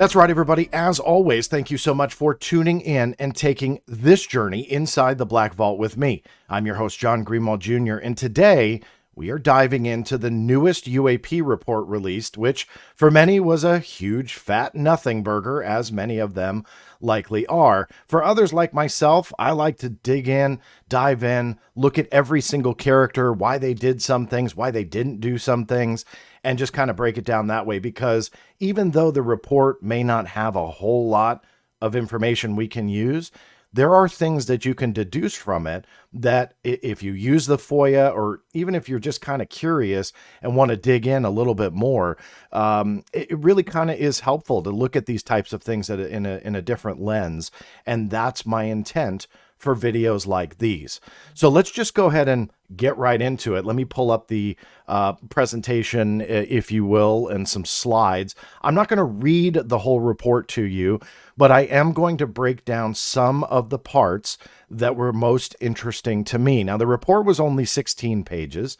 That's right, everybody. As always, thank you so much for tuning in and taking this journey inside the Black Vault with me. I'm your host, John Greenwald Jr., and today we are diving into the newest UAP report released, which for many was a huge fat nothing burger, as many of them likely are. For others like myself, I like to dig in, dive in, look at every single character, why they did some things, why they didn't do some things, and just kind of break it down that way, because even though the report may not have a whole lot of information we can use, there are things that you can deduce from it that if you use the FOIA, or even if you're just kind of curious and want to dig in a little bit more, it really kind of is helpful to look at these types of things in a different lens. And that's my intent for videos like these. So let's just go ahead and get right into it. Let me pull up the presentation, if you will, and some slides. I'm not going to read the whole report to you, but I am going to break down some of the parts that were most interesting to me. Now, the report was only 16 pages,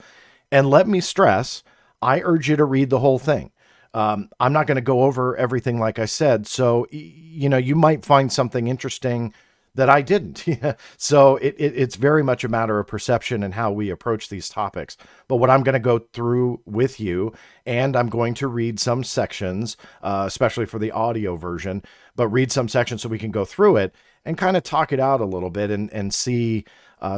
and let me stress, I urge you to read the whole thing. I'm not going to go over everything, like I said, so you might find something interesting that I didn't. So it's very much a matter of perception and how we approach these topics. But what I'm going to go through with you, and I'm going to read some sections, especially for the audio version, but read some sections so we can go through it and kind of talk it out a little bit and see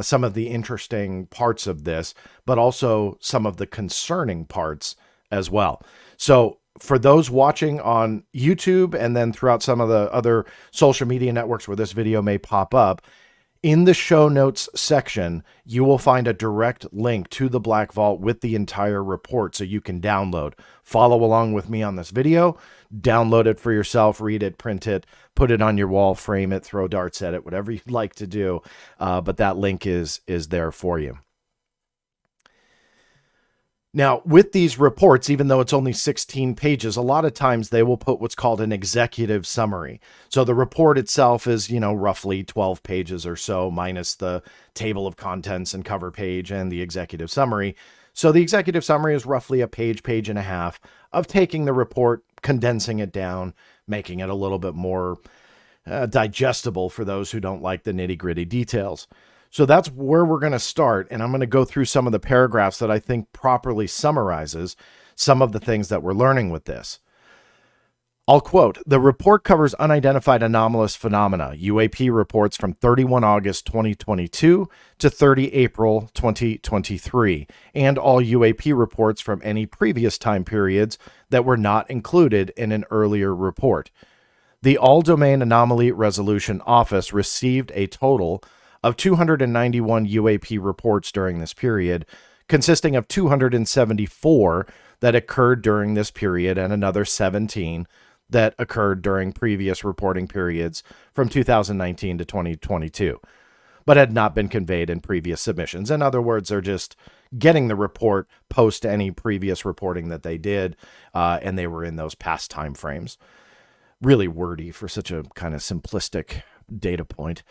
some of the interesting parts of this, but also some of the concerning parts as well. So for those watching on YouTube and then throughout some of the other social media networks where this video may pop up, in the show notes section, you will find a direct link to the Black Vault with the entire report so you can download. Follow along with me on this video, download it for yourself, read it, print it, put it on your wall, frame it, throw darts at it, whatever you'd like to do. But that link is there for you. Now, with these reports, even though it's only 16 pages, a lot of times they will put what's called an executive summary. So the report itself is, roughly 12 pages or so, minus the table of contents and cover page and the executive summary. So the executive summary is roughly a page and a half of taking the report, condensing it down, making it a little bit more digestible for those who don't like the nitty-gritty details. So that's where we're going to start, and I'm going to go through some of the paragraphs that I think properly summarizes some of the things that we're learning with this. I'll quote, "The report covers unidentified anomalous phenomena, UAP reports from 31 August 2022 to 30 April 2023, and all UAP reports from any previous time periods that were not included in an earlier report. The All-Domain Anomaly Resolution Office received a total of 291 UAP reports during this period, consisting of 274 that occurred during this period and another 17 that occurred during previous reporting periods from 2019 to 2022, but had not been conveyed in previous submissions. In other words, they're just getting the report post any previous reporting that they did, and they were in those past time frames. Really wordy for such a kind of simplistic data point.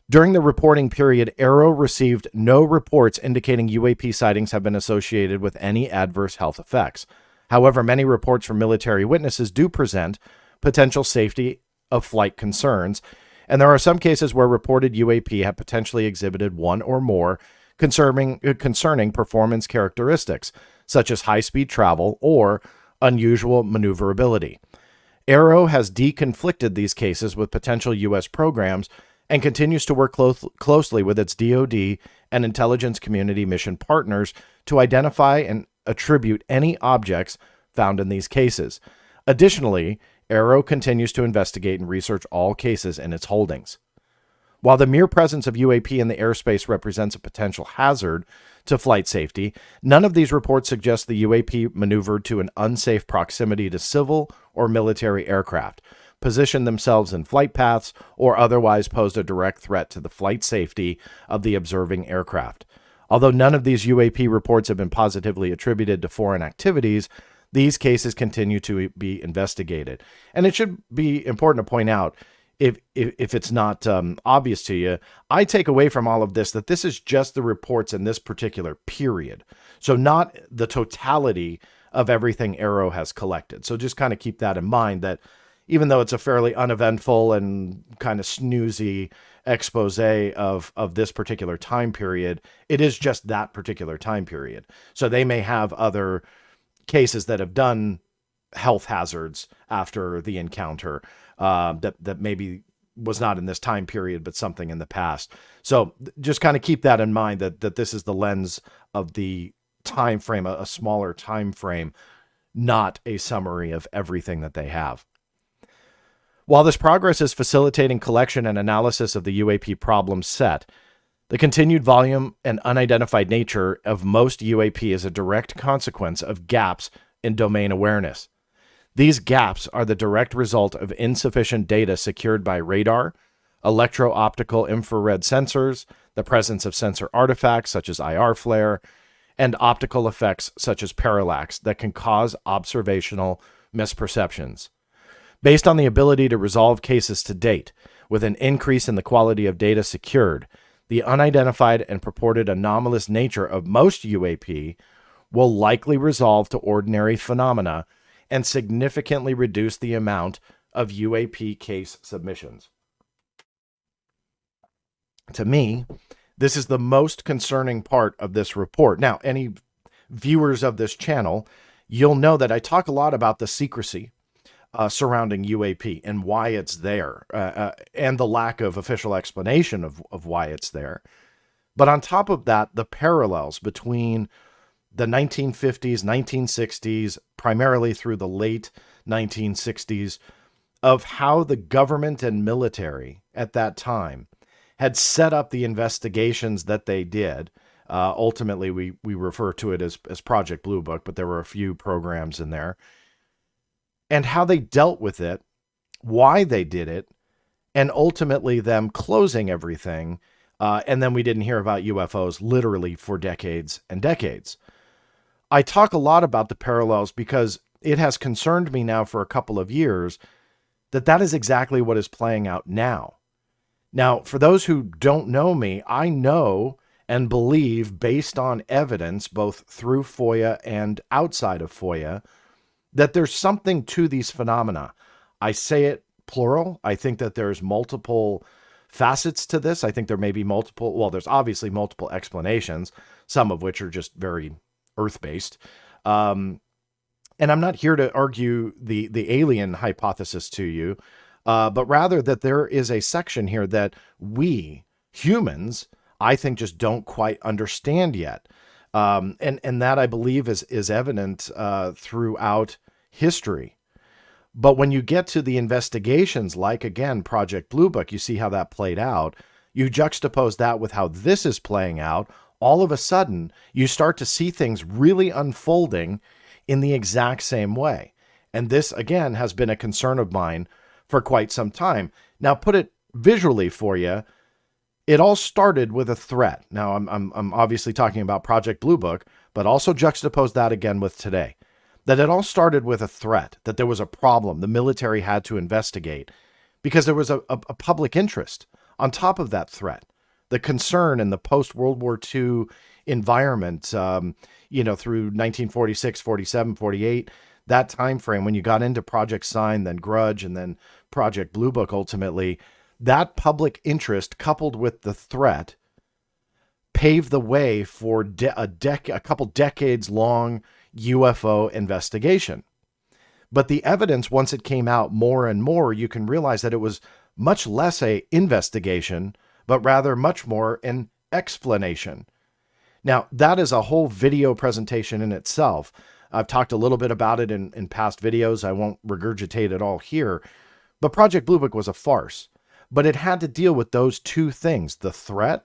During the reporting period, Arrow received no reports indicating UAP sightings have been associated with any adverse health effects. However, many reports from military witnesses do present potential safety of flight concerns, and there are some cases where reported UAP have potentially exhibited one or more concerning performance characteristics, such as high-speed travel or unusual maneuverability. Arrow has deconflicted these cases with potential U.S. programs and continues to work closely with its DoD and intelligence community mission partners to identify and attribute any objects found in these cases. Additionally, Arrow continues to investigate and research all cases in its holdings. While the mere presence of UAP in the airspace represents a potential hazard to flight safety, none of these reports suggest the UAP maneuvered to an unsafe proximity to civil or military aircraft, positioned themselves in flight paths, or otherwise posed a direct threat to the flight safety of the observing aircraft. Although none of these UAP reports have been positively attributed to foreign activities, these cases continue to be investigated. And it should be important to point out, if it's not obvious to you, I take away from all of this that this is just the reports in this particular period. So not the totality of everything Arrow has collected. So just kind of keep that in mind, that even though it's a fairly uneventful and kind of snoozy expose of this particular time period, it is just that particular time period. So they may have other cases that have done health hazards after the encounter, that maybe was not in this time period, but something in the past. So just kind of keep that in mind, that this is the lens of the time frame, a smaller time frame, not a summary of everything that they have. While this progress is facilitating collection and analysis of the UAP problem set, the continued volume and unidentified nature of most UAP is a direct consequence of gaps in domain awareness. These gaps are the direct result of insufficient data secured by radar, electro-optical infrared sensors, the presence of sensor artifacts such as IR flare, and optical effects such as parallax that can cause observational misperceptions. Based on the ability to resolve cases to date, with an increase in the quality of data secured, the unidentified and purported anomalous nature of most UAP will likely resolve to ordinary phenomena and significantly reduce the amount of UAP case submissions. To me, this is the most concerning part of this report. Now, any viewers of this channel, you'll know that I talk a lot about the secrecy surrounding UAP and why it's there, and the lack of official explanation of why it's there. But on top of that, the parallels between the 1950s, 1960s, primarily through the late 1960s, of how the government and military at that time had set up the investigations that they did. Ultimately, we refer to it as Project Blue Book, but there were a few programs in there. And how they dealt with it, why they did it, and ultimately them closing everything. And then we didn't hear about UFOs literally for decades and decades. I talk a lot about the parallels because it has concerned me now for a couple of years that is exactly what is playing out now. Now, for those who don't know me, I know and believe, based on evidence, both through FOIA and outside of FOIA, that there's something to these phenomena. I say it plural. I think that there's multiple facets to this. I think there may be multiple, well, there's obviously multiple explanations, some of which are just very earth-based. And I'm not here to argue the alien hypothesis to you, but rather that there is a section here that we humans, I think, just don't quite understand yet. And that, I believe, is evident throughout history. But when you get to the investigations, like, again, Project Blue Book, you see how that played out. You juxtapose that with how this is playing out. All of a sudden, you start to see things really unfolding in the exact same way. And this, again, has been a concern of mine for quite some time. Now, put it visually for you. It all started with a threat. Now, I'm obviously talking about Project Blue Book, but also juxtapose that again with today. That it all started with a threat, that there was a problem the military had to investigate because there was a public interest on top of that threat. The concern in the post-World War II environment, through 1946, 47, 48, that time frame when you got into Project Sign, then Grudge, and then Project Blue Book ultimately, that public interest coupled with the threat paved the way for a couple decades long UFO investigation. But the evidence, once it came out more and more, you can realize that it was much less a investigation, but rather much more an explanation. Now, that is a whole video presentation in itself. I've talked a little bit about it in past videos. I won't regurgitate it all here. But Project Blue Book was a farce. But it had to deal with those two things, the threat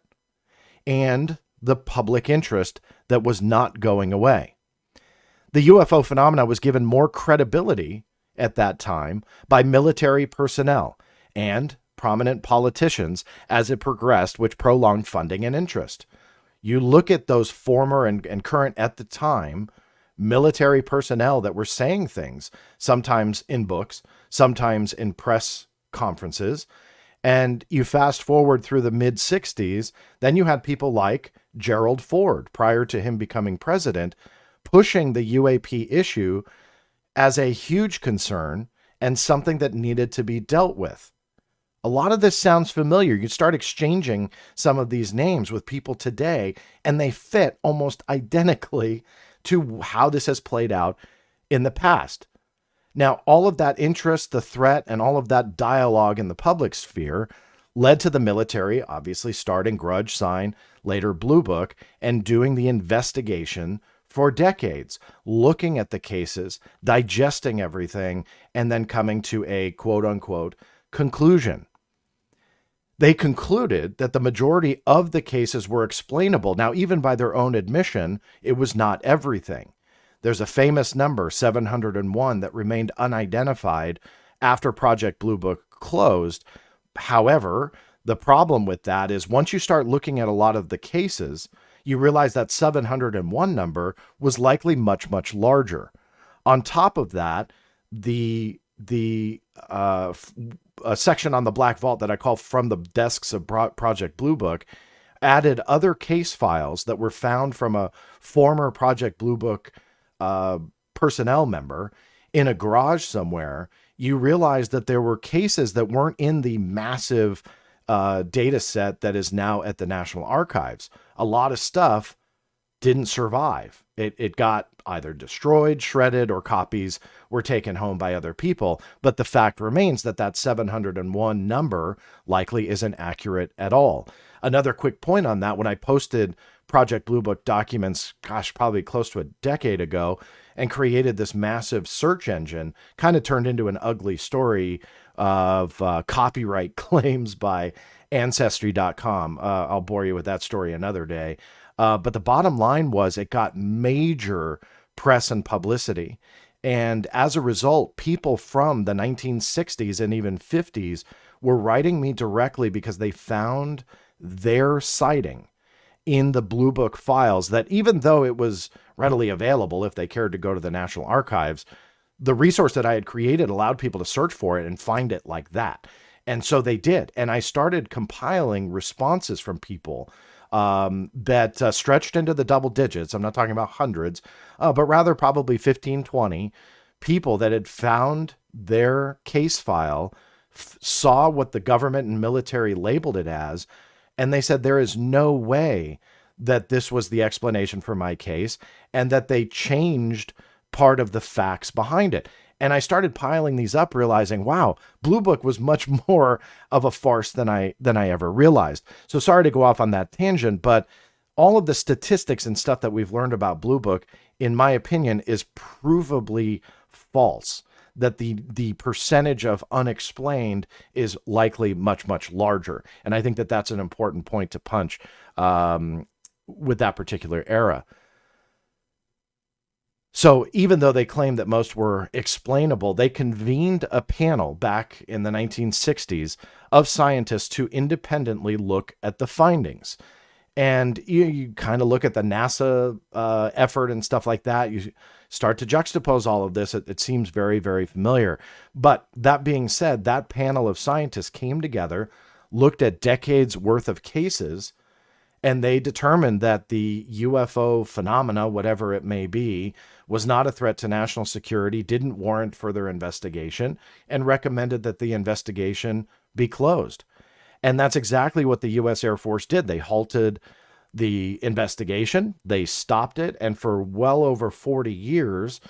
and the public interest that was not going away. The UFO phenomena was given more credibility at that time by military personnel and prominent politicians as it progressed, which prolonged funding and interest. You look at those former and current at the time military personnel that were saying things, sometimes in books, sometimes in press conferences, and you fast forward through the mid-60s, then you had people like Gerald Ford, prior to him becoming president, pushing the UAP issue as a huge concern and something that needed to be dealt with. A lot of this sounds familiar. You start exchanging some of these names with people today, and they fit almost identically to how this has played out in the past. Now, all of that interest, the threat, and all of that dialogue in the public sphere led to the military, obviously starting Grudge Sign, later Blue Book, and doing the investigation for decades, looking at the cases, digesting everything, and then coming to a quote unquote conclusion. They concluded that the majority of the cases were explainable. Now, even by their own admission, it was not everything. There's a famous number, 701, that remained unidentified after Project Blue Book closed. However, the problem with that is once you start looking at a lot of the cases, you realize that 701 number was likely much, much larger. On top of that, a section on the Black Vault that I call From the Desks of Project Blue Book added other case files that were found from a former Project Blue Book personnel member in a garage somewhere. You realize that there were cases that weren't in the massive data set that is now at the National Archives. A lot of stuff didn't survive. It got either destroyed, shredded, or copies were taken home by other people. But the fact remains that that 701 number likely isn't accurate at all. Another quick point on that, when I posted Project Blue Book documents, probably close to a decade ago, and created this massive search engine, kind of turned into an ugly story of copyright claims by Ancestry.com. I'll bore you with that story another day. But the bottom line was it got major press and publicity. And as a result, people from the 1960s and even 50s were writing me directly because they found their citing in the Blue Book files that, even though it was readily available if they cared to go to the National Archives, the resource that I had created allowed people to search for it and find it like that. And so they did. And I started compiling responses from people that stretched into the double digits. I'm not talking about hundreds, but rather probably 15, 20 people that had found their case file, saw what the government and military labeled it as, and they said, there is no way that this was the explanation for my case, and that they changed part of the facts behind it. And I started piling these up, realizing, wow, Blue Book was much more of a farce than I ever realized. So sorry to go off on that tangent, but all of the statistics and stuff that we've learned about Blue Book, in my opinion, is provably false. That the percentage of unexplained is likely much, much larger. And I think that that's an important point to punch with that particular era. So even though they claimed that most were explainable, they convened a panel back in the 1960s of scientists to independently look at the findings. And you kind of look at the NASA effort and stuff like that. You start to juxtapose all of this. It seems very, very familiar. But that being said, that panel of scientists came together, looked at decades worth of cases, and they determined that the UFO phenomena, whatever it may be, was not a threat to national security, didn't warrant further investigation, and recommended that the investigation be closed. And that's exactly what the U.S. Air Force did. They halted the investigation, they stopped it, and for well over 40 years,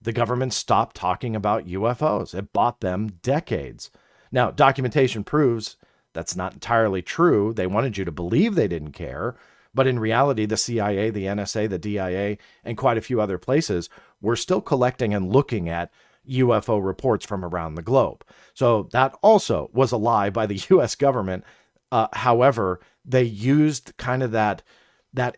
the government stopped talking about UFOs. It bought them decades. Now, documentation proves that's not entirely true. They wanted you to believe they didn't care, but in reality, the CIA, the NSA, the DIA, and quite a few other places were still collecting and looking at UFO reports from around the globe. So that also was a lie by the U.S. government. However, they used kind of that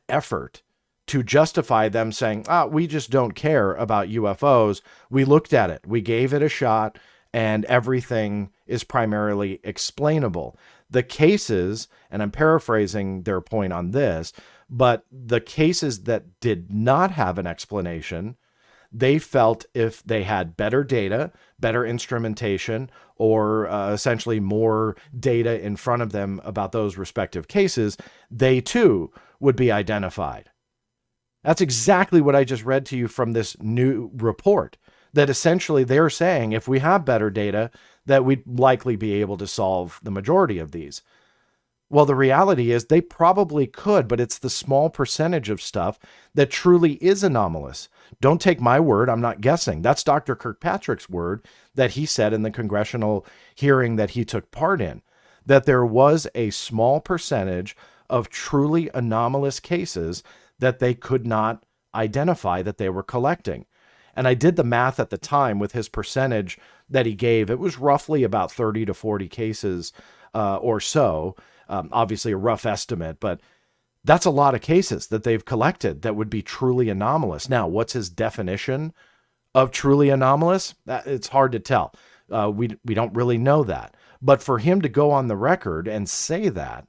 effort to justify them saying, we just don't care about UFOs. We looked at it. We gave it a shot, and everything is primarily explainable. The cases, and I'm paraphrasing their point on this, but the cases that did not have an explanation, they felt if they had better data, better instrumentation, or essentially more data in front of them about those respective cases, they too would be identified. That's exactly what I just read to you from this new report. that essentially they're saying if we have better data, that we'd likely be able to solve the majority of these. Well, the reality is they probably could, but it's the small percentage of stuff that truly is anomalous. Don't take my word. I'm not guessing. That's Dr. Kirkpatrick's word that he said in the congressional hearing that he took part in, that there was a small percentage of truly anomalous cases that they could not identify that they were collecting. And I did the math at the time with his percentage that he gave. It was roughly about 30 to 40 cases or so. Obviously a rough estimate, but that's a lot of cases that they've collected that would be truly anomalous. Now, what's his definition of truly anomalous? It's hard to tell. We don't really know that. But for him to go on the record and say that,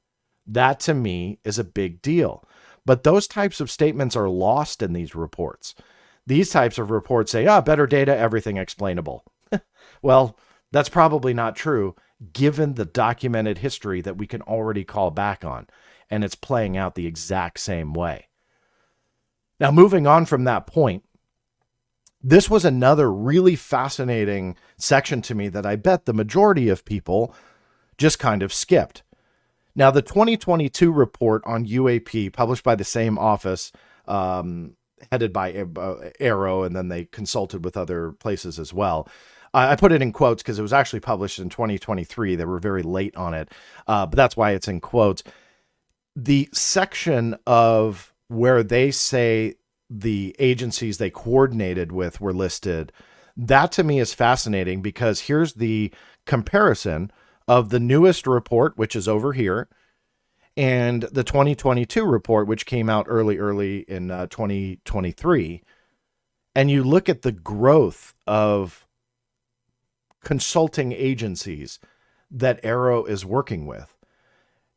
that to me is a big deal. But those types of statements are lost in these reports. These types of reports say, better data, everything explainable. Well, that's probably not true, given the documented history that we can already call back on. And it's playing out the exact same way. Now, moving on from that point, this was another really fascinating section to me that I bet the majority of people just kind of skipped. Now, the 2022 report on UAP, published by the same office, headed by Arrow, and then they consulted with other places as well. I put it in quotes because it was actually published in 2023. They were very late on it, but that's why it's in quotes. The section of where they say the agencies they coordinated with were listed, that to me is fascinating because here's the comparison of the newest report, which is over here, and the 2022 report, which came out early in 2023. And you look at the growth of consulting agencies that Arrow is working with.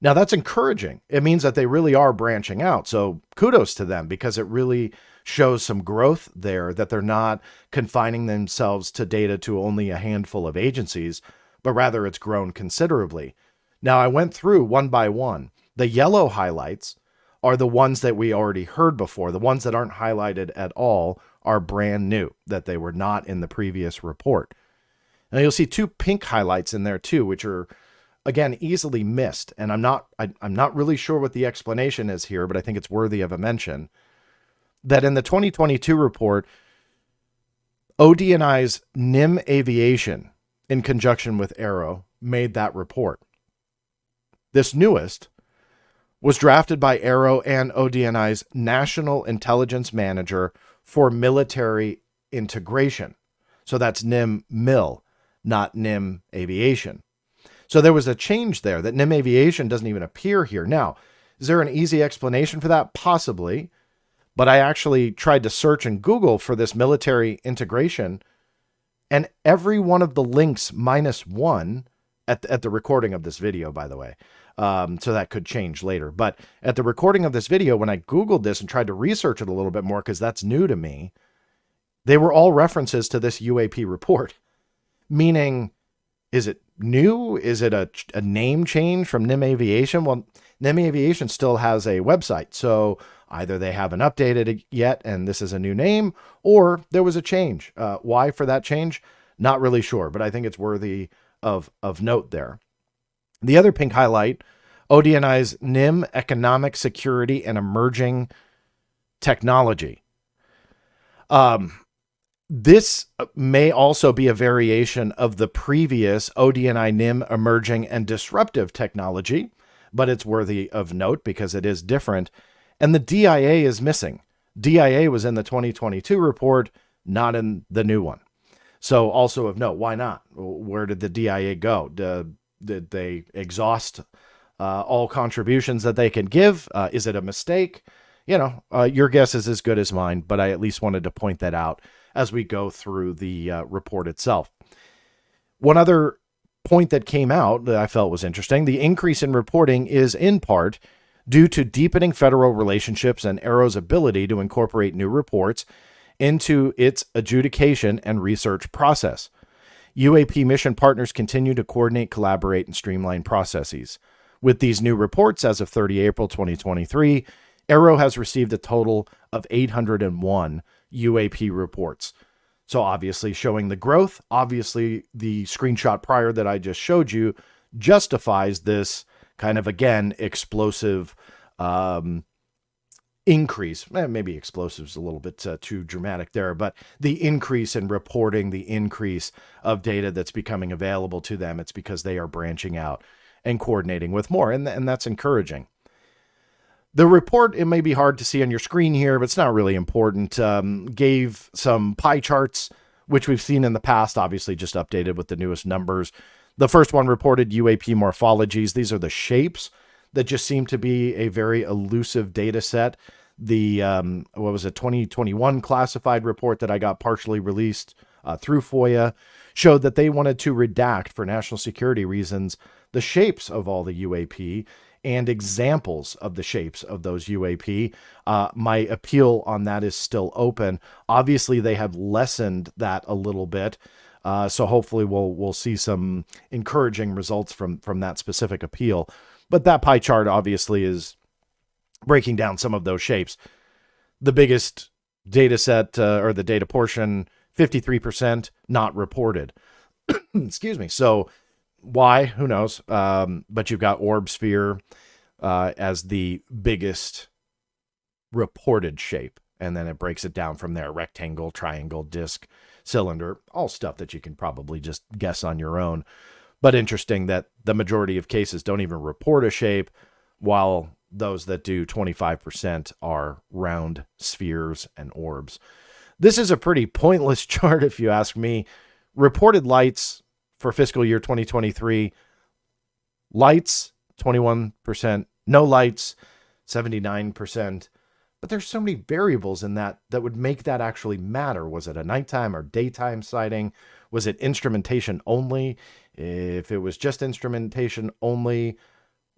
Now, that's encouraging. It means that they really are branching out. So kudos to them because it really shows some growth there, that they're not confining themselves to data to only a handful of agencies, but rather it's grown considerably. Now, I went through one by one. The yellow highlights are the ones that we already heard before. The ones that aren't highlighted at all are brand new, that they were not in the previous report. Now, you'll see two pink highlights in there too, which are, again, easily missed. And I'm not really sure what the explanation is here, but I think it's worthy of a mention. That in the 2022 report, ODNI's NIM Aviation, in conjunction with Arrow, made that report. This newest was drafted by Arrow and ODNI's National Intelligence Manager for Military Integration. So that's NIM-MIL, not NIM Aviation. So there was a change there that NIM Aviation doesn't even appear here. Now, is there an easy explanation for that? Possibly. But I actually tried to search in Google for this military integration, and every one of the links minus one at the recording of this video, by the way. So that could change later. But at the recording of this video, when I Googled this and tried to research it a little bit more, because that's new to me, they were all references to this UAP report. Meaning, is it new? Is it a name change from NIM Aviation? Well, NIM Aviation still has a website. So either they haven't updated it yet and this is a new name, or there was a change. Why for that change? Not really sure, but I think it's worthy of note there. The other pink highlight, ODNI's NIM Economic Security and Emerging Technology. This may also be a variation of the previous ODNI NIM Emerging and Disruptive Technology, but it's worthy of note because it is different. And the DIA is missing. DIA was in the 2022 report, not in the new one. So also of note, why not? Where did the DIA go? Did they exhaust all contributions that they can give? Is it a mistake? Your guess is as good as mine, but I at least wanted to point that out as we go through the report itself. One other point that came out that I felt was interesting, the increase in reporting is in part due to deepening federal relationships and Arrow's ability to incorporate new reports into its adjudication and research process. UAP mission partners continue to coordinate, collaborate, and streamline processes. With these new reports, as of 30 April 2023, Arrow has received a total of 801 UAP reports. So obviously showing the growth, obviously the screenshot prior that I just showed you justifies this kind of, again, explosive increase. Maybe explosive is a little bit too dramatic there, but the increase in reporting, the increase of data that's becoming available to them, it's because they are branching out and coordinating with more, and that's encouraging. The report, it may be hard to see on your screen here, but it's not really important, gave some pie charts, which we've seen in the past, obviously just updated with the newest numbers. The first one reported UAP morphologies. These are the shapes that just seem to be a very elusive data set. The, 2021 classified report that I got partially released through FOIA showed that they wanted to redact, for national security reasons, the shapes of all the UAP and examples of the shapes of those UAP. My appeal on that is still open. Obviously, they have lessened that a little bit. So hopefully we'll see some encouraging results from that specific appeal. But that pie chart obviously is breaking down some of those shapes. The biggest data set, or the data portion, 53% not reported. Excuse me. So why? Who knows? But you've got orb sphere as the biggest reported shape. And then it breaks it down from there. Rectangle, triangle, disc, cylinder, all stuff that you can probably just guess on your own. But interesting that the majority of cases don't even report a shape, while those that do, 25%, are round spheres and orbs. This is a pretty pointless chart, if you ask me. Reported lights for fiscal year 2023, lights, 21%, no lights, 79%. But there's so many variables in that would make that actually matter. Was it a nighttime or daytime sighting? Was it instrumentation only? If it was just instrumentation only,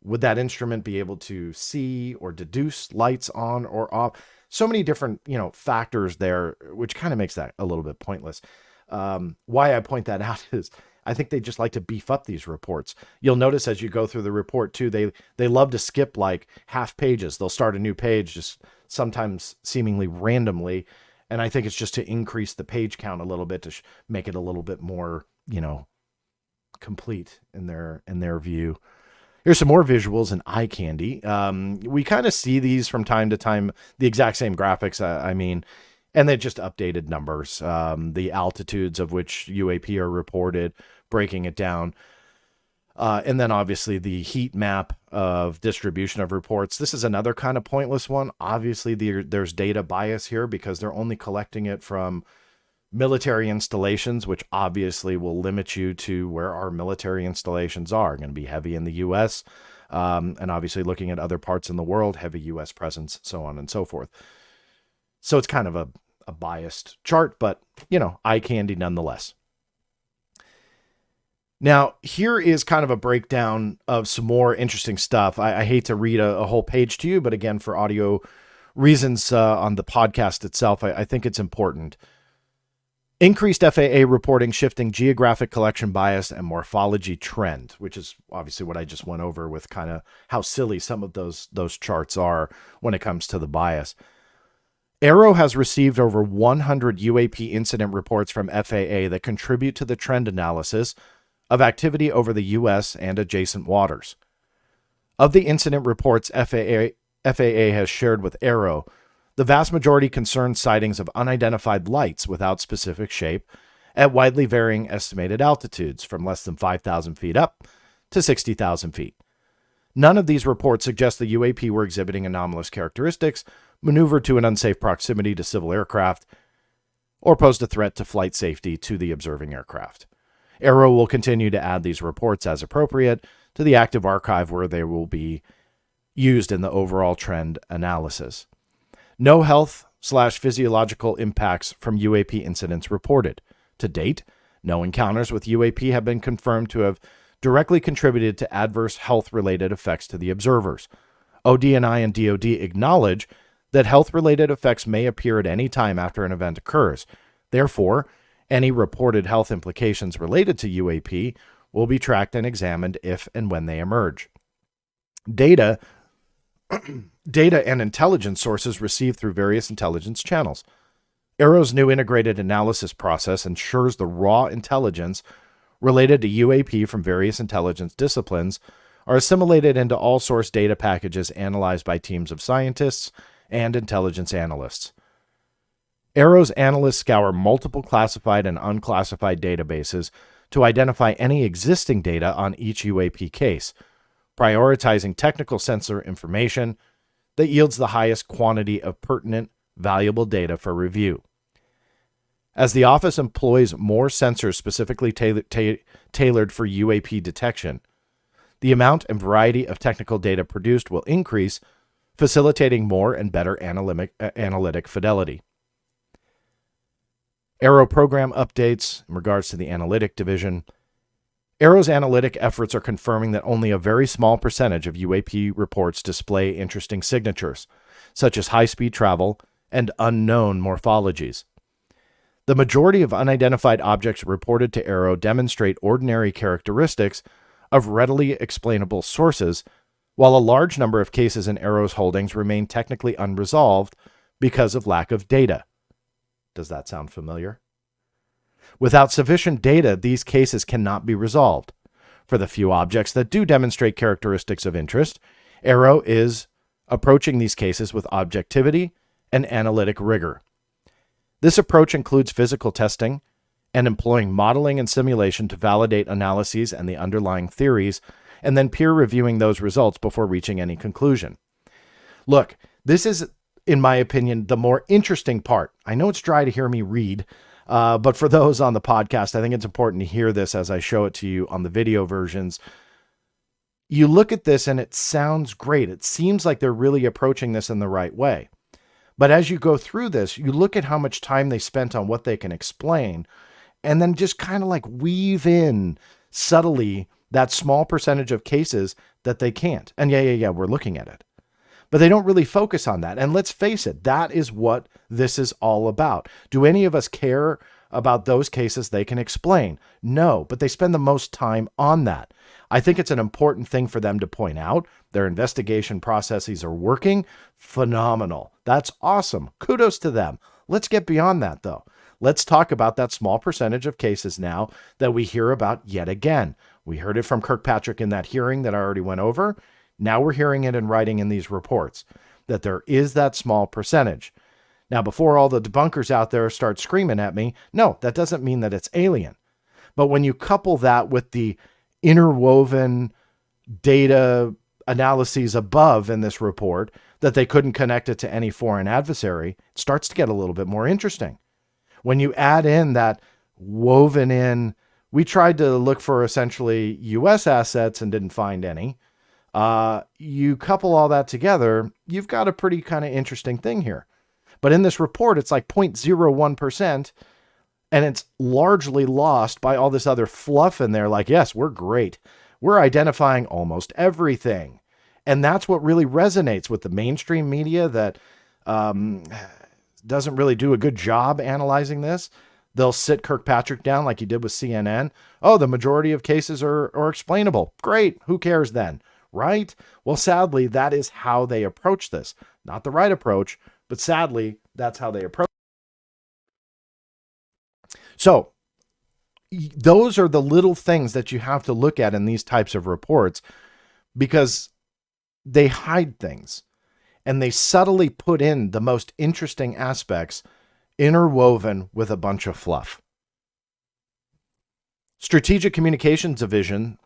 would that instrument be able to see or deduce lights on or off? So many different, factors there, which kind of makes that a little bit pointless. Why I point that out is I think they just like to beef up these reports. You'll notice as you go through the report too, they love to skip like half pages. They'll start a new page, just sometimes seemingly randomly. And I think it's just to increase the page count a little bit to make it a little bit more, complete in their view. Here's some more visuals and eye candy. We kind of see these from time to time, the exact same graphics, and they just updated numbers, the altitudes of which UAP are reported, breaking it down. And then obviously the heat map of distribution of reports. This is another kind of pointless one. Obviously there's data bias here because they're only collecting it from military installations, which obviously will limit you to where our military installations are. Going to be heavy in the U.S. And obviously looking at other parts in the world, heavy U.S. presence, so on and so forth. So it's kind of a biased chart, but, eye candy nonetheless. Now, here is kind of a breakdown of some more interesting stuff. I hate to read a whole page to you, but again, for audio reasons on the podcast itself, I think it's important. Increased FAA reporting shifting geographic collection bias and morphology trend, which is obviously what I just went over with kind of how silly some of those charts are when it comes to the bias. Aero has received over 100 UAP incident reports from FAA that contribute to the trend analysis of activity over the U.S. and adjacent waters. Of the incident reports FAA has shared with Aero, the vast majority concern sightings of unidentified lights without specific shape at widely varying estimated altitudes from less than 5,000 feet up to 60,000 feet. None of these reports suggest the UAP were exhibiting anomalous characteristics, maneuvered to an unsafe proximity to civil aircraft, or posed a threat to flight safety to the observing aircraft. Aero will continue to add these reports as appropriate to the active archive where they will be used in the overall trend analysis. No health/physiological impacts from UAP incidents reported. To date, no encounters with UAP have been confirmed to have directly contributed to adverse health-related effects to the observers. ODNI and DoD acknowledge that health-related effects may appear at any time after an event occurs. Therefore, any reported health implications related to UAP will be tracked and examined if and when they emerge. Data and intelligence sources received through various intelligence channels. Arrow's new integrated analysis process ensures the raw intelligence related to UAP from various intelligence disciplines are assimilated into all source data packages analyzed by teams of scientists and intelligence analysts. Arrow's analysts scour multiple classified and unclassified databases to identify any existing data on each UAP case, prioritizing technical sensor information that yields the highest quantity of pertinent, valuable data for review. As the office employs more sensors specifically tailored for UAP detection, the amount and variety of technical data produced will increase, facilitating more and better analytic fidelity. Arrow program updates in regards to the analytic division. Arrow's analytic efforts are confirming that only a very small percentage of UAP reports display interesting signatures, such as high-speed travel and unknown morphologies. The majority of unidentified objects reported to Arrow demonstrate ordinary characteristics of readily explainable sources, while a large number of cases in Arrow's holdings remain technically unresolved because of lack of data. Does that sound familiar? Without sufficient data, these cases cannot be resolved. For the few objects that do demonstrate characteristics of interest, Arrow is approaching these cases with objectivity and analytic rigor. This approach includes physical testing and employing modeling and simulation to validate analyses and the underlying theories, and then peer reviewing those results before reaching any conclusion. Look, this is, in my opinion, the more interesting part. I know it's dry to hear me read, but for those on the podcast, I think it's important to hear this as I show it to you on the video versions. You look at this and it sounds great. It seems like they're really approaching this in the right way. But as you go through this, you look at how much time they spent on what they can explain, and then just kind of like weave in subtly that small percentage of cases that they can't. And yeah, we're looking at it. But they don't really focus on that. And let's face it, that is what this is all about. Do any of us care about those cases they can explain? No, but they spend the most time on that. I think it's an important thing for them to point out. Their investigation processes are working. Phenomenal. That's awesome. Kudos to them. Let's get beyond that, though. Let's talk about that small percentage of cases now that we hear about yet again. We heard it from Kirkpatrick in that hearing that I already went over. Now we're hearing it in writing in these reports, that there is that small percentage. Now, before all the debunkers out there start screaming at me, no, that doesn't mean that it's alien. But when you couple that with the interwoven data analyses above in this report, that they couldn't connect it to any foreign adversary, it starts to get a little bit more interesting. When you add in that woven in, we tried to look for essentially U.S. assets and didn't find any. You couple all that together, you've got a pretty kind of interesting thing here. But in this report, it's like 0.01%, and it's largely lost by all this other fluff in there. Like, yes, we're great. We're identifying almost everything. And that's what really resonates with the mainstream media that doesn't really do a good job analyzing this. They'll sit Kirkpatrick down like he did with CNN. Oh, the majority of cases are explainable. Great. Who cares then? Right? Well, sadly, that is how they approach this. Not the right approach, but sadly, that's how they approach. So those are the little things that you have to look at in these types of reports, because they hide things and they subtly put in the most interesting aspects interwoven with a bunch of fluff. Strategic Communications Division.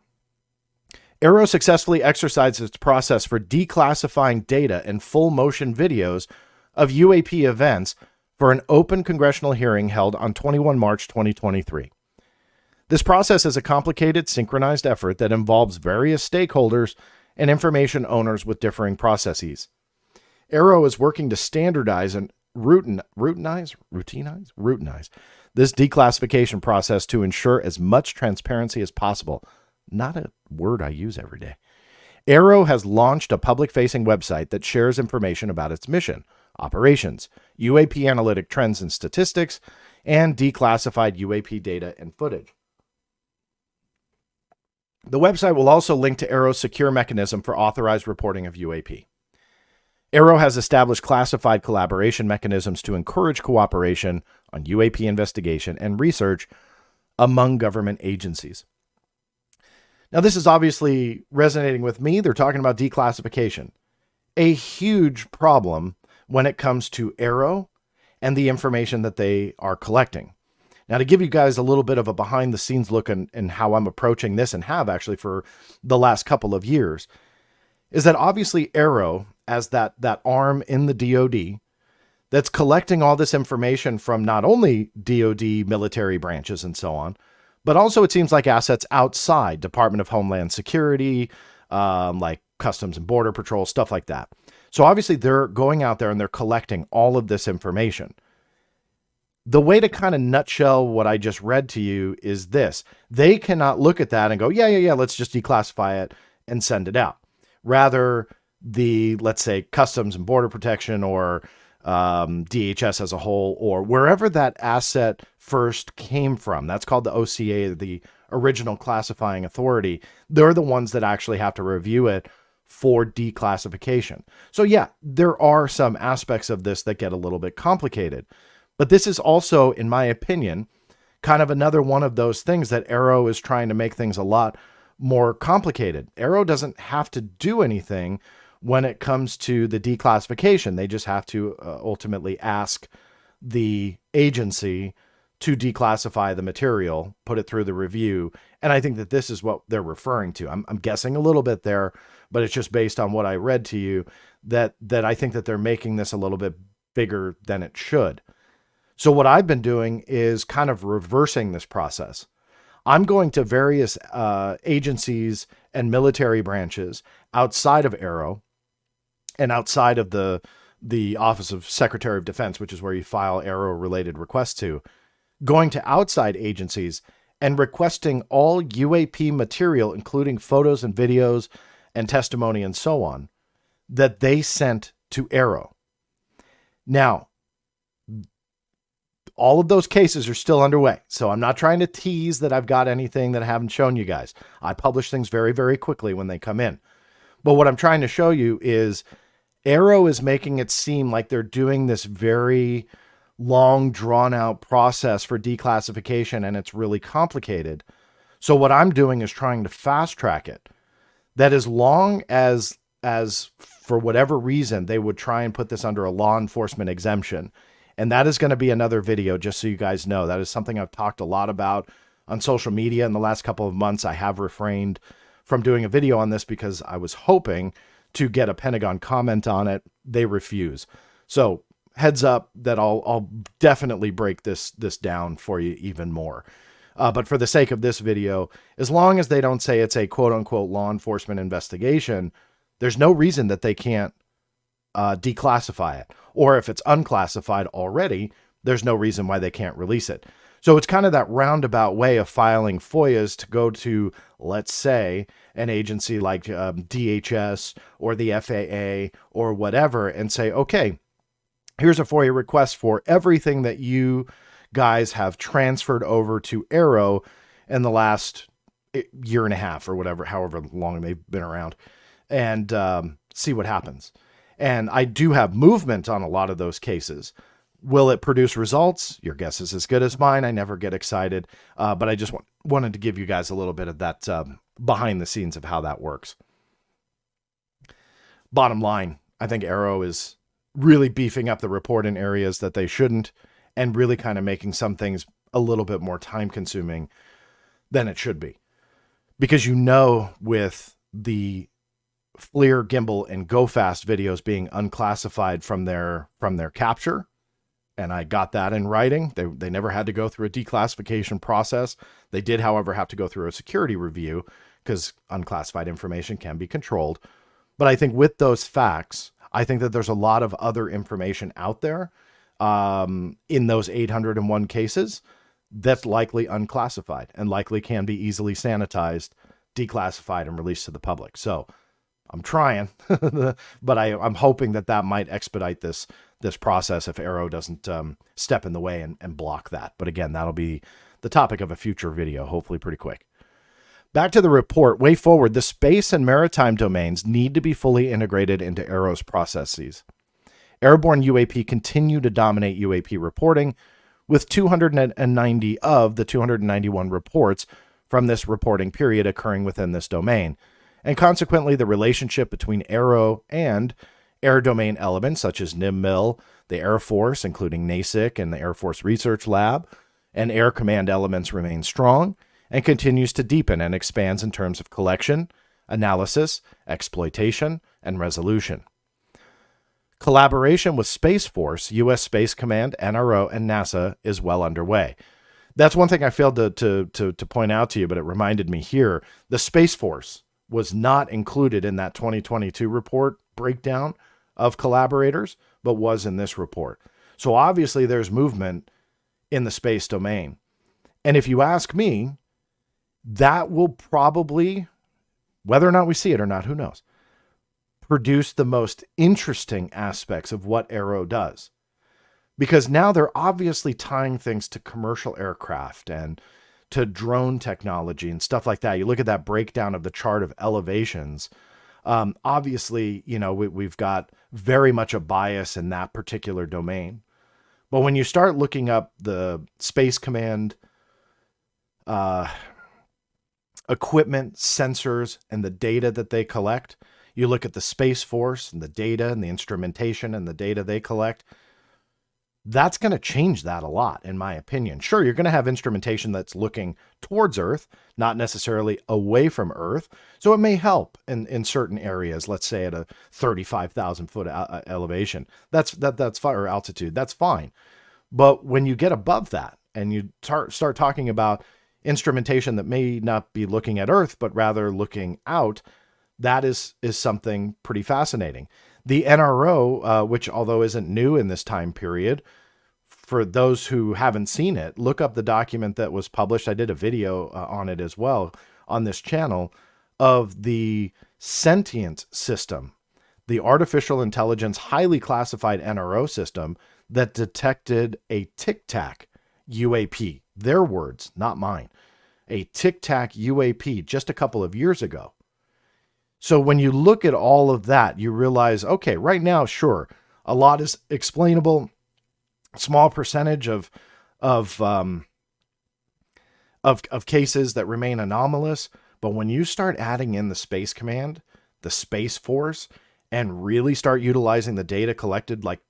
Arrow successfully exercised its process for declassifying data and full motion videos of UAP events for an open congressional hearing held on 21 March 2023. This process is a complicated, synchronized effort that involves various stakeholders and information owners with differing processes. Arrow is working to standardize and routinize this declassification process to ensure as much transparency as possible. Not a word I use every day. Arrow has launched a public-facing website that shares information about its mission, operations, UAP analytic trends and statistics, and declassified UAP data and footage. The website will also link to Arrow's secure mechanism for authorized reporting of UAP. Arrow has established classified collaboration mechanisms to encourage cooperation on UAP investigation and research among government agencies. Now, this is obviously resonating with me. They're talking about declassification, a huge problem when it comes to Arrow and the information that they are collecting. Now, to give you guys a little bit of a behind the scenes look in how I'm approaching this, and have actually for the last couple of years, is that obviously Arrow, as that arm in the DoD that's collecting all this information from not only DoD military branches and so on, but also it seems like assets outside Department of Homeland Security, like Customs and Border Patrol, stuff like that. So obviously they're going out there and they're collecting all of this information. The way to kind of nutshell what I just read to you is this: they cannot look at that and go, yeah, let's just declassify it and send it out. Rather, let's say Customs and Border Protection, or DHS as a whole, or wherever that asset first came from, that's called the OCA, the original classifying authority. They're the ones that actually have to review it for declassification. So yeah, there are some aspects of this that get a little bit complicated, but this is also, in my opinion, kind of another one of those things that Arrow is trying to make things a lot more complicated. Arrow doesn't have to do anything when it comes to the declassification. They just have to ultimately ask the agency to declassify the material, put it through the review. And I think that this is what they're referring to. I'm guessing a little bit there, but it's just based on what I read to you that I think that they're making this a little bit bigger than it should. So what I've been doing is kind of reversing this process. I'm going to various agencies and military branches outside of Arrow and outside of the Office of Secretary of Defense, which is where you file Arrow-related requests to, going to outside agencies and requesting all UAP material, including photos and videos and testimony and so on, that they sent to Arrow. Now, all of those cases are still underway. So I'm not trying to tease that I've got anything that I haven't shown you guys. I publish things very, very quickly when they come in. But what I'm trying to show you is Arrow is making it seem like they're doing this very long, drawn out process for declassification, and it's really complicated. So what I'm doing is trying to fast track it. That as long as for whatever reason, they would try and put this under a law enforcement exemption. And that is going to be another video, just so you guys know. That is something I've talked a lot about on social media in the last couple of months. I have refrained from doing a video on this because I was hoping to get a Pentagon comment on it. They refuse. So heads up that I'll definitely break this down for you even more. But for the sake of this video, as long as they don't say it's a quote unquote law enforcement investigation, there's no reason that they can't declassify it. Or if it's unclassified already, there's no reason why they can't release it. So it's kind of that roundabout way of filing FOIAs to go to, let's say, an agency like DHS or the FAA or whatever and say, okay, here's a FOIA request for everything that you guys have transferred over to Arrow in the last year and a half or whatever, however long they've been around, and see what happens. And I do have movement on a lot of those cases. Will it produce results? Your guess is as good as mine. I never get excited, but I just wanted to give you guys a little bit of that behind the scenes of how that works. Bottom line, I think Arrow is really beefing up the report in areas that they shouldn't, and really kind of making some things a little bit more time consuming than it should be. Because with the FLIR, Gimbal, and Go Fast videos being unclassified from their capture, and I got that in writing. They never had to go through a declassification process. They did, however, have to go through a security review because unclassified information can be controlled. But I think with those facts, I think that there's a lot of other information out there in those 801 cases that's likely unclassified and likely can be easily sanitized, declassified, and released to the public. So I'm trying, but I'm hoping that might expedite this process if Arrow doesn't step in the way and block that. But again, that'll be the topic of a future video, hopefully pretty quick. Back to the report. Way forward, the space and maritime domains need to be fully integrated into AARO's processes. Airborne UAP continue to dominate UAP reporting, with 290 of the 291 reports from this reporting period occurring within this domain. And consequently, the relationship between AARO and air domain elements such as NIMMIL, the Air Force, including NASIC and the Air Force Research Lab, and Air Command elements remains strong and continues to deepen and expands in terms of collection, analysis, exploitation, and resolution. Collaboration with Space Force, U.S. Space Command, NRO, and NASA is well underway. That's one thing I failed to point out to you, but it reminded me here. The Space Force was not included in that 2022 report breakdown of collaborators, but was in this report. So obviously there's movement in the space domain. And if you ask me, that will probably, whether or not we see it or not, who knows, produce the most interesting aspects of what AARO does. Because now they're obviously tying things to commercial aircraft and to drone technology and stuff like that. You look at that breakdown of the chart of elevations. Obviously, we've got very much a bias in that particular domain. But when you start looking up the Space Command equipment, sensors, and the data that they collect, you look at the Space Force and the data and the instrumentation and the data they collect, that's going to change that a lot, in my opinion. Sure, you're going to have instrumentation that's looking towards Earth, not necessarily away from Earth. So it may help in certain areas, let's say at a 35,000 foot elevation. That's fine, or altitude. That's fine. But when you get above that and you start talking about instrumentation that may not be looking at Earth, but rather looking out, that is something pretty fascinating. The NRO, which although isn't new in this time period, for those who haven't seen it, look up the document that was published. I did a video on it as well on this channel of the sentient system, the artificial intelligence, highly classified NRO system that detected a Tic Tac UAP. Their words, not mine. A Tic Tac UAP just a couple of years ago. So when you look at all of that, you realize, okay, right now, sure, a lot is explainable. Small percentage of cases that remain anomalous, but when you start adding in the Space Command, the Space Force, and really start utilizing the data collected like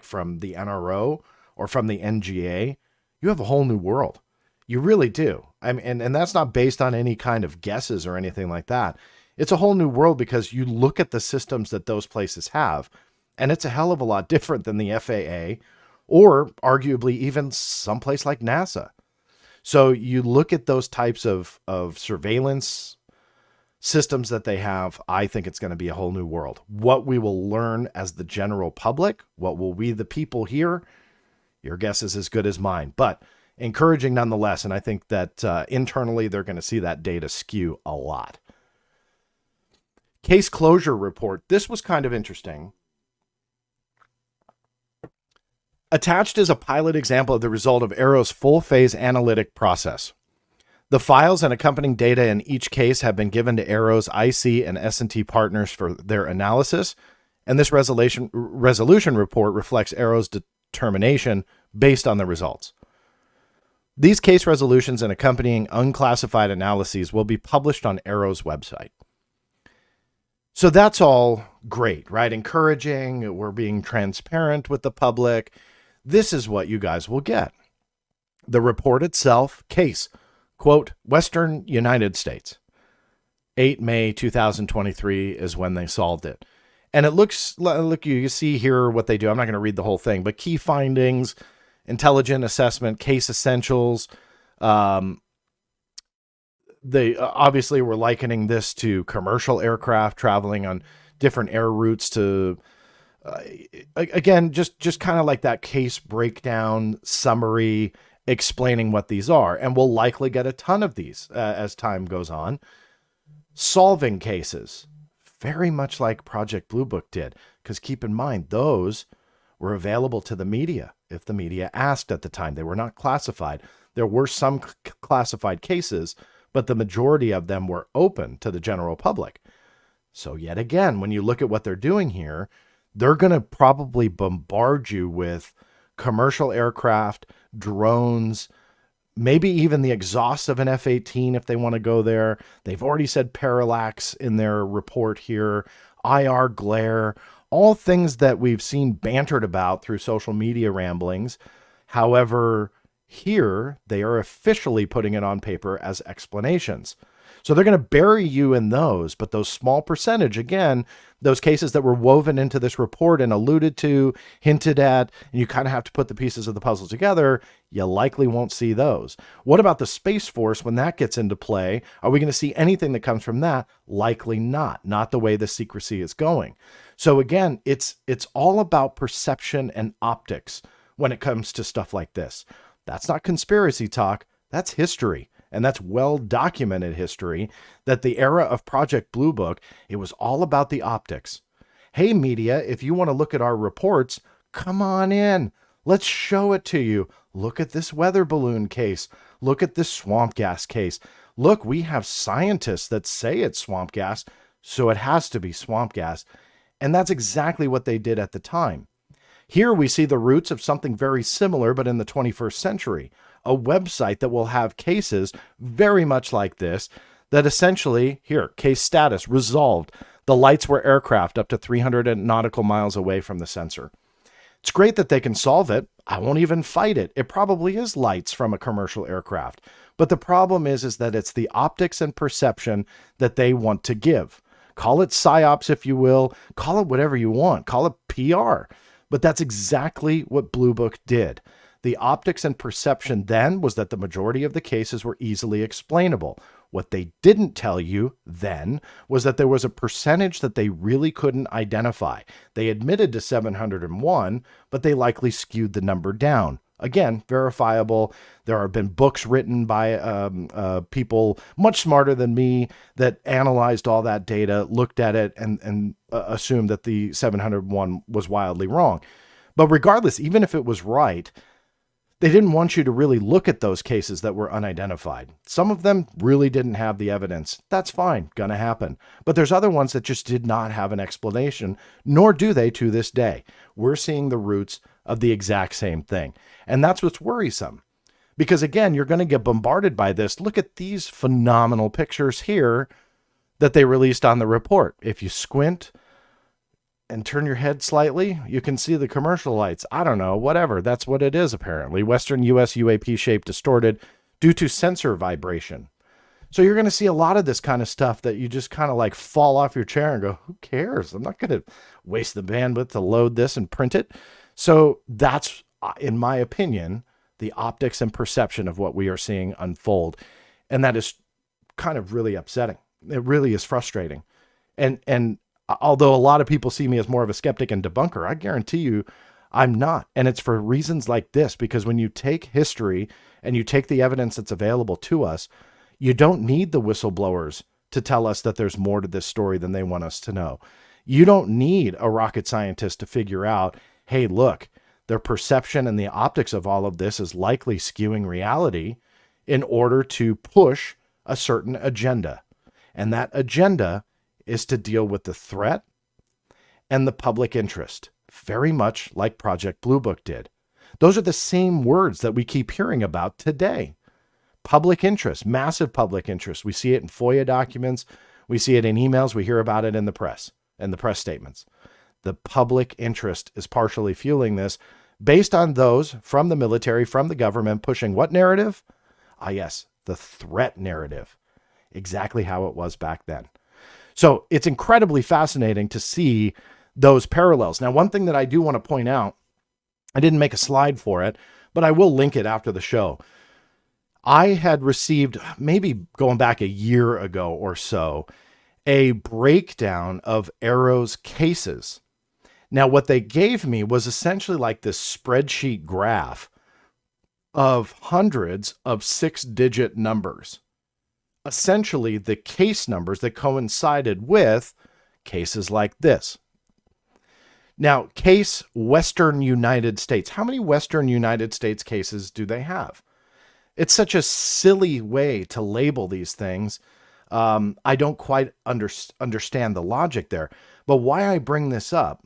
from the NRO or from the NGA, you have a whole new world. You really do. I mean, and that's not based on any kind of guesses or anything like that. It's a whole new world because you look at the systems that those places have, and it's a hell of a lot different than the FAA or arguably even someplace like NASA. So you look at those types of surveillance systems that they have, I think it's going to be a whole new world. What we will learn as the general public, what will we, the people, hear, your guess is as good as mine. But encouraging nonetheless, and I think that internally they're going to see that data skew a lot. Case closure report. This was kind of interesting. Attached is a pilot example of the result of AARO's full-phase analytic process. The files and accompanying data in each case have been given to AARO's IC and S&T partners for their analysis, and this resolution report reflects AARO's determination based on the results. These case resolutions and accompanying unclassified analyses will be published on AARO's website. So that's all great, right? Encouraging. We're being transparent with the public. This is what you guys will get. The report itself, case, quote, Western United States. 8 May 2023 is when they solved it. And it looks, look, you see here what they do. I'm not going to read the whole thing, but key findings, intelligent assessment, case essentials. They obviously were likening this to commercial aircraft traveling on different air routes to, again, just kind of like that case breakdown summary explaining what these are. And we'll likely get a ton of these as time goes on. Solving cases, very much like Project Blue Book did, because keep in mind, those were available to the media if the media asked at the time. They were not classified. There were some classified cases, but the majority of them were open to the general public. So yet again, when you look at what they're doing here, they're going to probably bombard you with commercial aircraft, drones, maybe even the exhaust of an F-18 if they want to go there. They've already said parallax in their report here, IR glare, all things that we've seen bantered about through social media ramblings. However, here they are officially putting it on paper as explanations. So they're going to bury you in those, but those small percentage, again, those cases that were woven into this report and alluded to, hinted at, and you kind of have to put the pieces of the puzzle together, you likely won't see those. What about the Space Force when that gets into play? Are we going to see anything that comes from that? Likely not the way the secrecy is going. So again, it's all about perception and optics when it comes to stuff like this. That's not conspiracy talk, that's history. And that's well-documented history, that the era of Project Blue Book, it was all about the optics. Hey, media, if you want to look at our reports, come on in. Let's show it to you. Look at this weather balloon case. Look at this swamp gas case. Look, we have scientists that say it's swamp gas, so it has to be swamp gas. And that's exactly what they did at the time. Here we see the roots of something very similar, but in the 21st century. A website that will have cases very much like this, that essentially, here, case status, resolved. The lights were aircraft up to 300 nautical miles away from the sensor. It's great that they can solve it. I won't even fight it. It probably is lights from a commercial aircraft. But the problem is that it's the optics and perception that they want to give. Call it psyops, if you will. Call it whatever you want. Call it PR. But that's exactly what Blue Book did. The optics and perception then was that the majority of the cases were easily explainable. What they didn't tell you then was that there was a percentage that they really couldn't identify. They admitted to 701, but they likely skewed the number down. Again, verifiable. There have been books written by people much smarter than me that analyzed all that data, looked at it, and assumed that the 701 was wildly wrong. But regardless, even if it was right, they didn't want you to really look at those cases that were unidentified. Some of them really didn't have the evidence. That's fine, gonna happen. But there's other ones that just did not have an explanation, nor do they to this day. We're seeing the roots of the exact same thing. And that's what's worrisome. Because again, you're going to get bombarded by this. Look at these phenomenal pictures here that they released on the report. If you squint and turn your head slightly, you can see the commercial lights. I don't know, whatever. That's what it is, apparently. Western U.S. UAP shape distorted due to sensor vibration. So you're going to see a lot of this kind of stuff that you just kind of like fall off your chair and go, who cares? I'm not going to waste the bandwidth to load this and print it. So that's, in my opinion, the optics and perception of what we are seeing unfold. And that is kind of really upsetting. It really is frustrating. And although a lot of people see me as more of a skeptic and debunker, I guarantee you I'm not. And it's for reasons like this, because when you take history and you take the evidence that's available to us, you don't need the whistleblowers to tell us that there's more to this story than they want us to know. You don't need a rocket scientist to figure out, hey, look, their perception and the optics of all of this is likely skewing reality in order to push a certain agenda. And that agenda is to deal with the threat and the public interest, very much like Project Blue Book did. Those are the same words that we keep hearing about today. Public interest, massive public interest. We see it in FOIA documents. We see it in emails. We hear about it in the press and the press statements. The public interest is partially fueling this based on those from the military, from the government, pushing what narrative? Ah, yes, the threat narrative. Exactly how it was back then. So it's incredibly fascinating to see those parallels. Now, one thing that I do want to point out, I didn't make a slide for it, but I will link it after the show. I had received, maybe going back a year ago or so, a breakdown of Arrow's cases. Now, what they gave me was essentially like this spreadsheet graph of hundreds of 6-digit numbers. Essentially, the case numbers that coincided with cases like this. Now, case Western United States. How many Western United States cases do they have? It's such a silly way to label these things. I don't quite understand the logic there. But why I bring this up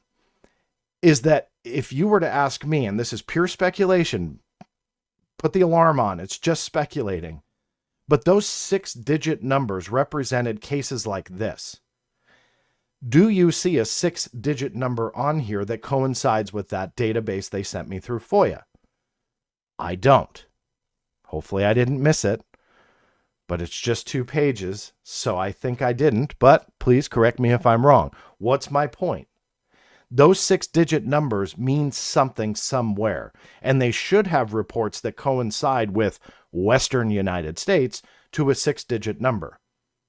is that if you were to ask me, and this is pure speculation, put the alarm on, it's just speculating. But those 6-digit numbers represented cases like this. Do you see a 6-digit number on here that coincides with that database they sent me through FOIA? I don't. Hopefully I didn't miss it, but it's just 2 pages, so I think I didn't, but please correct me if I'm wrong. What's my point? Those 6-digit numbers mean something somewhere, and they should have reports that coincide with Western United States to a 6-digit number.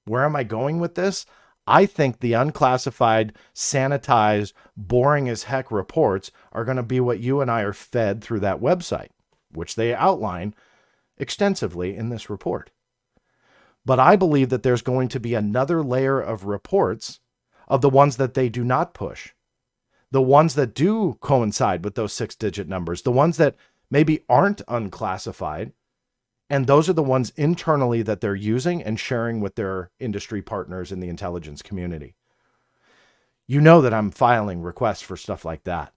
Where am I going with this? I think the unclassified, sanitized, boring as heck reports are going to be what you and I are fed through that website, which they outline extensively in this report. But I believe that there's going to be another layer of reports of the ones that they do not push, the ones that do coincide with those 6-digit numbers, the ones that maybe aren't unclassified, and those are the ones internally that they're using and sharing with their industry partners in the intelligence community. You know that I'm filing requests for stuff like that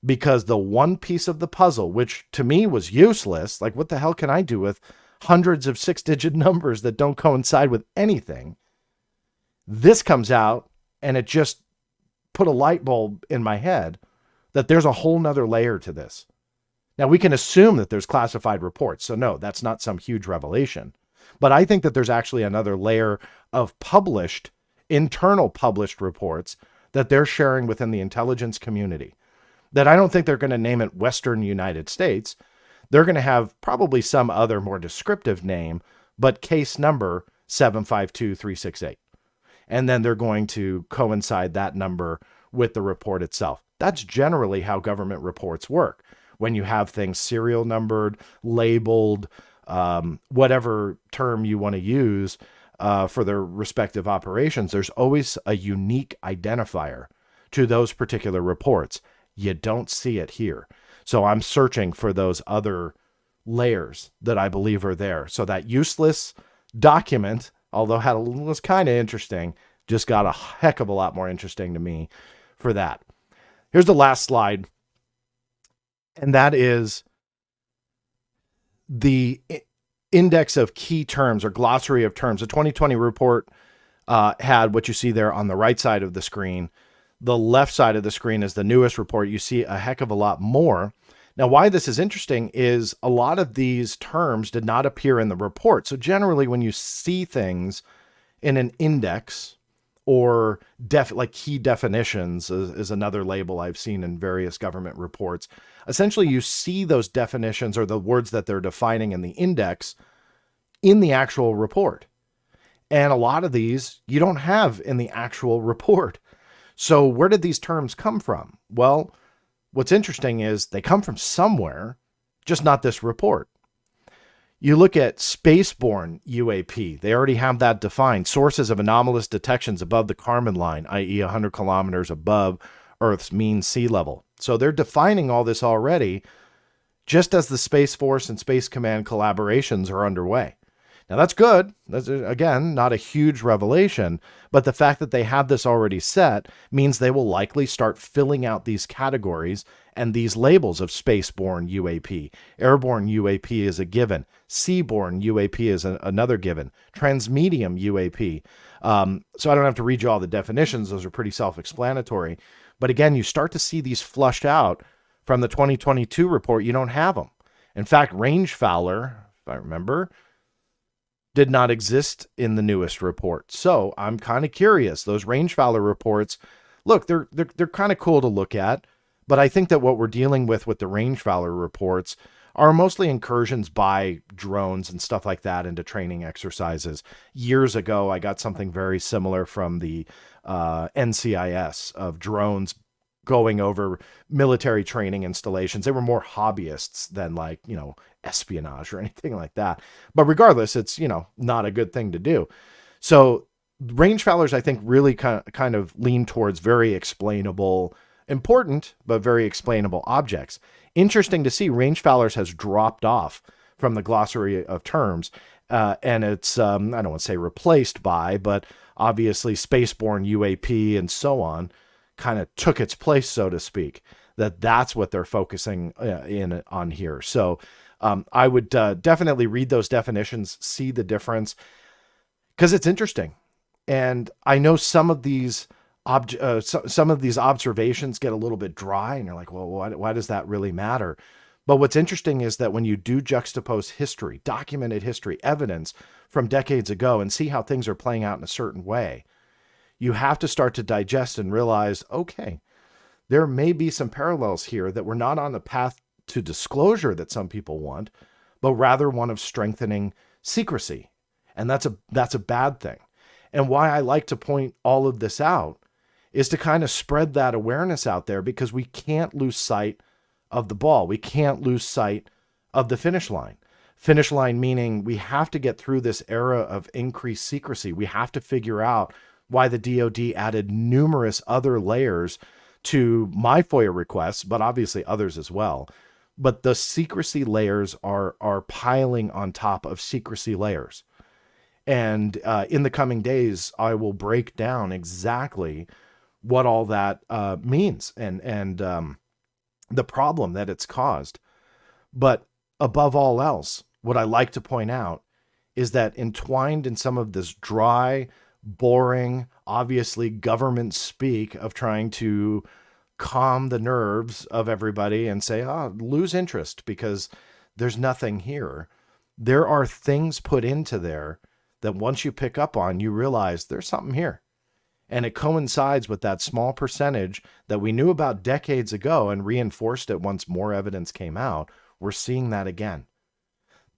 because the one piece of the puzzle, which to me was useless, like what the hell can I do with hundreds of 6-digit numbers that don't coincide with anything? This comes out and it just put a light bulb in my head that there's a whole nother layer to this. Now, we can assume that there's classified reports. So no, that's not some huge revelation. But I think that there's actually another layer of published, internal published reports that they're sharing within the intelligence community that I don't think they're going to name it Western United States. They're going to have probably some other more descriptive name, but case number 752368. And then they're going to coincide that number with the report itself. That's generally how government reports work. When you have things serial numbered, labeled, whatever term you want to use for their respective operations, there's always a unique identifier to those particular reports. You don't see it here. So I'm searching for those other layers that I believe are there. So that useless document, although was kind of interesting, just got a heck of a lot more interesting to me for that. Here's the last slide. And that is the index of key terms or glossary of terms. The 2020 report had what you see there on the right side of the screen. The left side of the screen is the newest report. You see a heck of a lot more. Now, why this is interesting is a lot of these terms did not appear in the report. So generally, when you see things in an index, or like key definitions is another label I've seen in various government reports. Essentially, you see those definitions or the words that they're defining in the index in the actual report. And a lot of these you don't have in the actual report. So where did these terms come from? Well, what's interesting is they come from somewhere, just not this report. You look at spaceborne UAP. They already have that defined. Sources of anomalous detections above the Kármán line, i.e. 100 kilometers above Earth's mean sea level. So they're defining all this already, just as the Space Force and Space Command collaborations are underway. Now that's good. That's, again, not a huge revelation, but the fact that they have this already set means they will likely start filling out these categories and these labels of spaceborne UAP. Airborne UAP is a given. Seaborne UAP is another given. Transmedium UAP. So I don't have to read you all the definitions. Those are pretty self-explanatory. But again, you start to see these flushed out from the 2022 report. You don't have them. In fact, Rangefowler, if I remember, did not exist in the newest report. So I'm kind of curious. Those Rangefowler reports, look, they're kind of cool to look at, but I think that what we're dealing with the Rangefowler reports are mostly incursions by drones and stuff like that into training exercises. Years ago, I got something very similar from the NCIS of drones going over military training installations. They were more hobbyists than like, espionage or anything like that. But regardless, it's, not a good thing to do. So Rangefowlers, I think, really kind of lean towards very explainable, important, but very explainable objects. Interesting to see Rangefowlers has dropped off from the glossary of terms. And it's, I don't want to say replaced by, but obviously spaceborne UAP and so on kind of took its place, so to speak. That's what they're focusing in on here. So I would definitely read those definitions, see the difference, because it's interesting. And I know some of these some of these observations get a little bit dry, and you're like, well, why does that really matter? But what's interesting is that when you do juxtapose history, documented history, evidence from decades ago, and see how things are playing out in a certain way, you have to start to digest and realize, okay, there may be some parallels here, that we're not on the path to disclosure that some people want, but rather one of strengthening secrecy. And that's a bad thing. And why I like to point all of this out is to kind of spread that awareness out there, because we can't lose sight of the ball. We can't lose sight of the finish line. Finish line meaning we have to get through this era of increased secrecy. We have to figure out why the DoD added numerous other layers to my FOIA requests, but obviously others as well. But the secrecy layers are piling on top of secrecy layers. And in the coming days, I will break down exactly what all that means and the problem that it's caused. But above all else, what I like to point out is that entwined in some of this dry, boring, obviously government speak of trying to calm the nerves of everybody and say, lose interest because there's nothing here. There are things put into there that once you pick up on, you realize there's something here. And it coincides with that small percentage that we knew about decades ago and reinforced it once more evidence came out. We're seeing that again.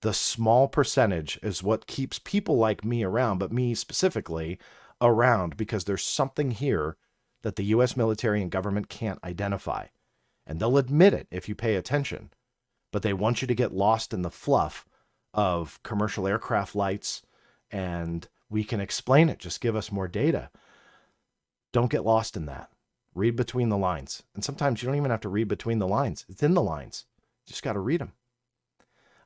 The small percentage is what keeps people like me around, but me specifically around, because there's something here that the U.S. military and government can't identify. And they'll admit it if you pay attention. But they want you to get lost in the fluff of commercial aircraft lights, and we can explain it. Just give us more data. Don't get lost in that. Read between the lines. And sometimes you don't even have to read between the lines. It's in the lines. You just got to read them.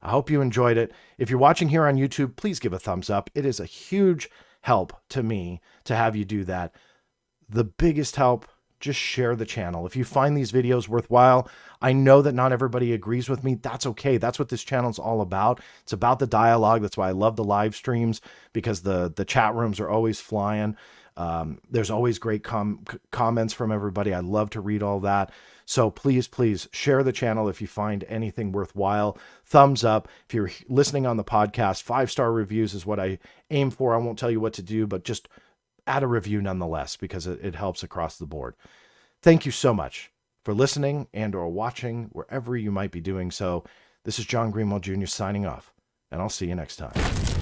I hope you enjoyed it. If you're watching here on YouTube, please give a thumbs up. It is a huge help to me to have you do that. The biggest help, just share the channel. If you find these videos worthwhile, I know that not everybody agrees with me. That's okay. That's what this channel is all about. It's about the dialogue. That's why I love the live streams, because the chat rooms are always flying. There's always great comments from everybody. I love to read all that. So please, please share the channel if you find anything worthwhile. Thumbs up. If you're listening on the podcast, 5-star reviews is what I aim for. I won't tell you what to do, but just add a review nonetheless, because it helps across the board. Thank you so much for listening and or watching wherever you might be doing so. This is John Greenwald Jr. signing off, and I'll see you next time.